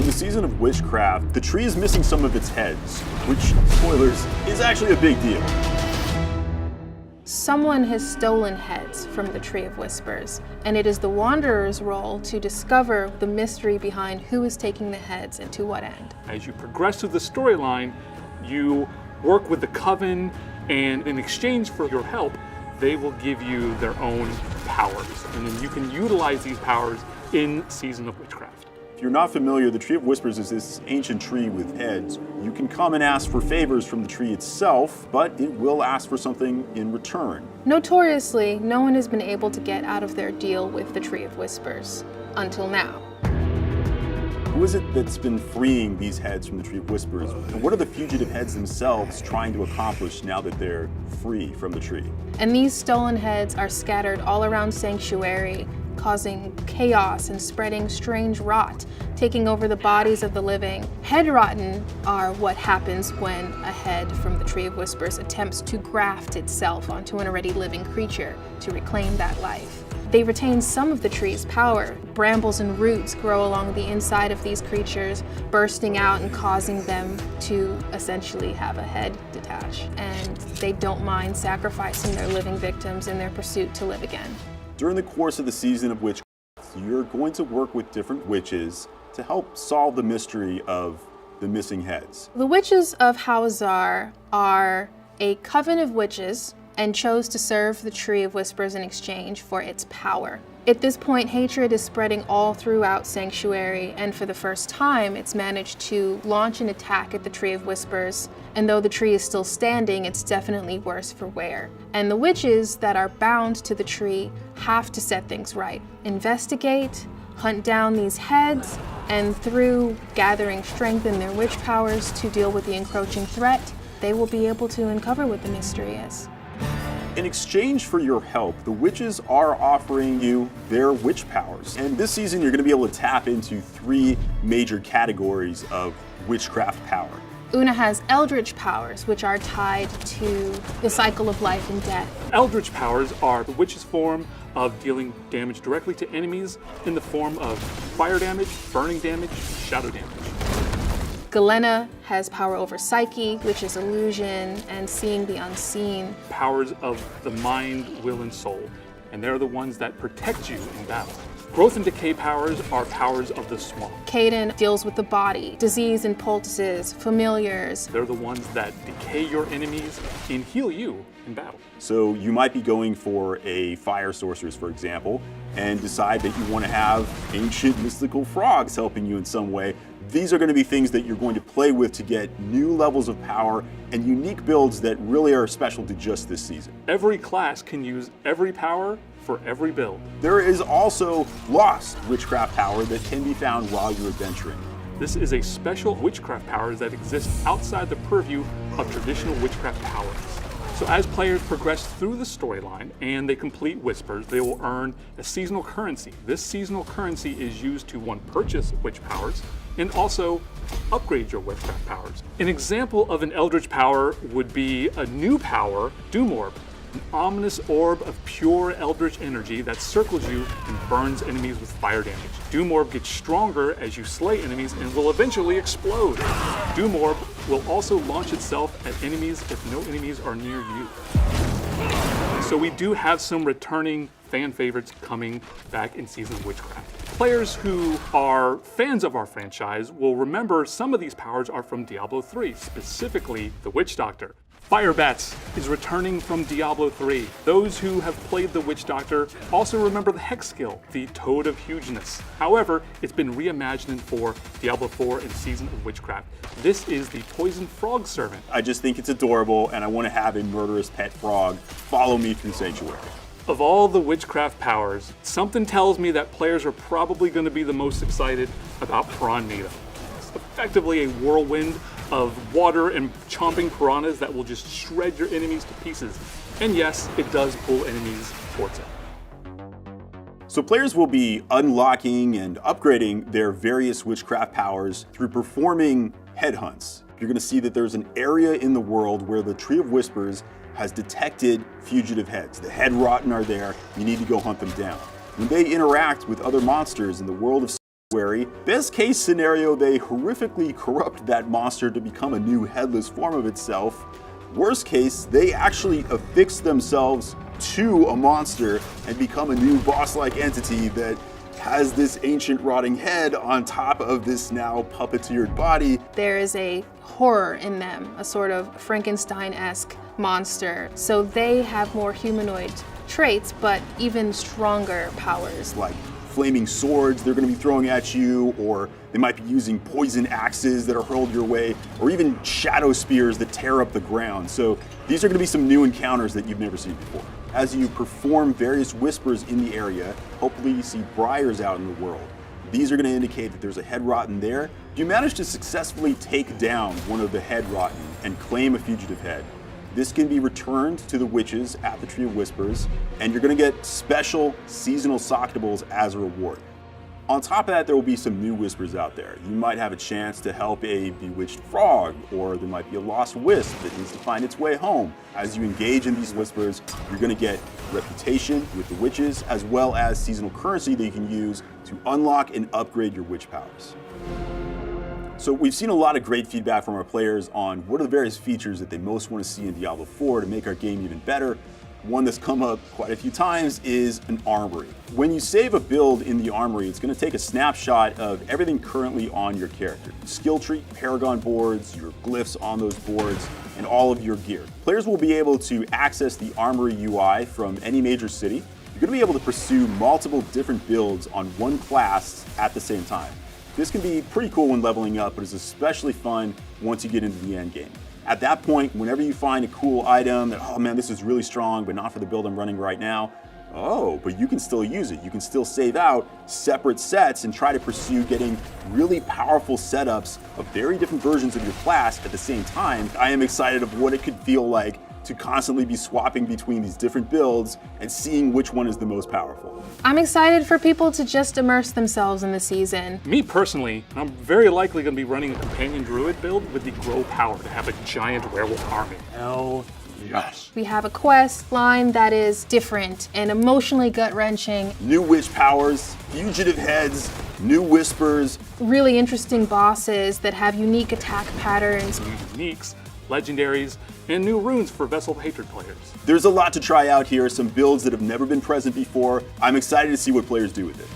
In the season of Witchcraft, the tree is missing some of its heads, which, spoilers, is actually a big deal. Someone has stolen heads from the Tree of Whispers, and it is the Wanderer's role to discover the mystery behind who is taking the heads and to what end. As you progress through the storyline, you work with the Coven, and in exchange for your help, they will give you their own powers, and then you can utilize these powers in Season of Witchcraft. If you're not familiar, the Tree of Whispers is this ancient tree with heads. You can come and ask for favors from the tree itself, but it will ask for something in return. Notoriously, no one has been able to get out of their deal with the Tree of Whispers, until now. Who is it that's been freeing these heads from the Tree of Whispers? And what are the fugitive heads themselves trying to accomplish now that they're free from the tree? And these stolen heads are scattered all around Sanctuary, causing chaos and spreading strange rot, taking over the bodies of the living. Head rotten are what happens when a head from the Tree of Whispers attempts to graft itself onto an already living creature to reclaim that life. They retain some of the tree's power. Brambles and roots grow along the inside of these creatures, bursting out and causing them to essentially have a head detach. And they don't mind sacrificing their living victims in their pursuit to live again. During the course of the season of Witchcraft, you're going to work with different witches to help solve the mystery of the missing heads. The witches of Hawazar are a coven of witches and chose to serve the Tree of Whispers in exchange for its power. At this point, hatred is spreading all throughout Sanctuary, and for the first time, it's managed to launch an attack at the Tree of Whispers. And though the tree is still standing, it's definitely worse for wear. And the witches that are bound to the tree have to set things right. Investigate, hunt down these heads, and through gathering strength in their witch powers to deal with the encroaching threat, they will be able to uncover what the mystery is. In exchange for your help, the witches are offering you their witch powers. And this season, you're going to be able to tap into 3 major categories of witchcraft power. Una has eldritch powers, which are tied to the cycle of life and death. Eldritch powers are the witch's form of dealing damage directly to enemies in the form of fire damage, burning damage, shadow damage. Galena has power over psyche, which is illusion and seeing the unseen. Powers of the mind, will, and soul, and they're the ones that protect you in battle. Growth and decay powers are powers of the swamp. Caden deals with the body, disease and poultices, familiars. They're the ones that decay your enemies and heal you in battle. So you might be going for a fire sorceress, for example, and decide that you want to have ancient mystical frogs helping you in some way. These are going to be things that you're going to play with to get new levels of power and unique builds that really are special to just this season. Every class can use every power for every build. There is also lost witchcraft power that can be found while you're adventuring. This is a special witchcraft power that exists outside the purview of traditional witchcraft powers. So as players progress through the storyline and they complete Whispers, they will earn a seasonal currency. This seasonal currency is used to, 1, purchase witch powers, and also upgrade your witchcraft powers. An example of an eldritch power would be a new power, Doom Orb, an ominous orb of pure eldritch energy that circles you and burns enemies with fire damage. Doom Orb gets stronger as you slay enemies and will eventually explode. Doom Orb will also launch itself at enemies if no enemies are near you. So we do have some returning fan favorites coming back in Season of Witchcraft. Players who are fans of our franchise will remember some of these powers are from Diablo 3, specifically the Witch Doctor. Firebats is returning from Diablo 3. Those who have played the Witch Doctor also remember the Hex skill, the Toad of Hugeness. However, it's been reimagined for Diablo 4 and Season of Witchcraft. This is the Poison Frog Servant. I just think it's adorable, and I want to have a murderous pet frog follow me through Sanctuary. Of all the witchcraft powers, something tells me that players are probably going to be the most excited about Piran Nita. It's effectively a whirlwind of water and chomping piranhas that will just shred your enemies to pieces. And yes, it does pull enemies towards it. So players will be unlocking and upgrading their various witchcraft powers through performing headhunts. You're going to see that there's an area in the world where the Tree of Whispers has detected fugitive heads. The head rotten are there. You need to go hunt them down. When they interact with other monsters in the world of wary. Best case scenario, they horrifically corrupt that monster to become a new headless form of itself. Worst case, they actually affix themselves to a monster and become a new boss-like entity that has this ancient rotting head on top of this now puppeteered body. There is a horror in them, a sort of Frankenstein-esque monster. So they have more humanoid traits, but even stronger powers. Like flaming swords they're going to be throwing at you, or they might be using poison axes that are hurled your way, or even shadow spears that tear up the ground. So these are going to be some new encounters that you've never seen before. As you perform various whispers in the area, hopefully you see briars out in the world. These are going to indicate that there's a head rotten there. If you manage to successfully take down one of the head rotten and claim a fugitive head, this can be returned to the witches at the Tree of Whispers, and you're going to get special seasonal Soctables as a reward. On top of that, there will be some new whispers out there. You might have a chance to help a bewitched frog, or there might be a lost wisp that needs to find its way home. As you engage in these whispers, you're going to get reputation with the witches, as well as seasonal currency that you can use to unlock and upgrade your witch powers. So we've seen a lot of great feedback from our players on what are the various features that they most want to see in Diablo 4 to make our game even better. One that's come up quite a few times is an armory. When you save a build in the armory, it's going to take a snapshot of everything currently on your character. Skill tree, paragon boards, your glyphs on those boards, and all of your gear. Players will be able to access the armory UI from any major city. You're going to be able to pursue multiple different builds on one class at the same time. This can be pretty cool when leveling up, but is especially fun once you get into the end game. At that point, whenever you find a cool item that, oh man, this is really strong, but not for the build I'm running right now, oh, but you can still use it. You can still save out separate sets and try to pursue getting really powerful setups of very different versions of your class at the same time. I am excited of what it could feel like to constantly be swapping between these different builds and seeing which one is the most powerful. I'm excited for people to just immerse themselves in the season. Me personally, I'm very likely going to be running a companion druid build with the grow power to have a giant werewolf army. Hell yes. We have a quest line that is different and emotionally gut-wrenching. New witch powers, fugitive heads, new whispers. Really interesting bosses that have unique attack patterns. Uniques, legendaries, and new runes for Vessel of Hatred players. There's a lot to try out here, some builds that have never been present before. I'm excited to see what players do with it.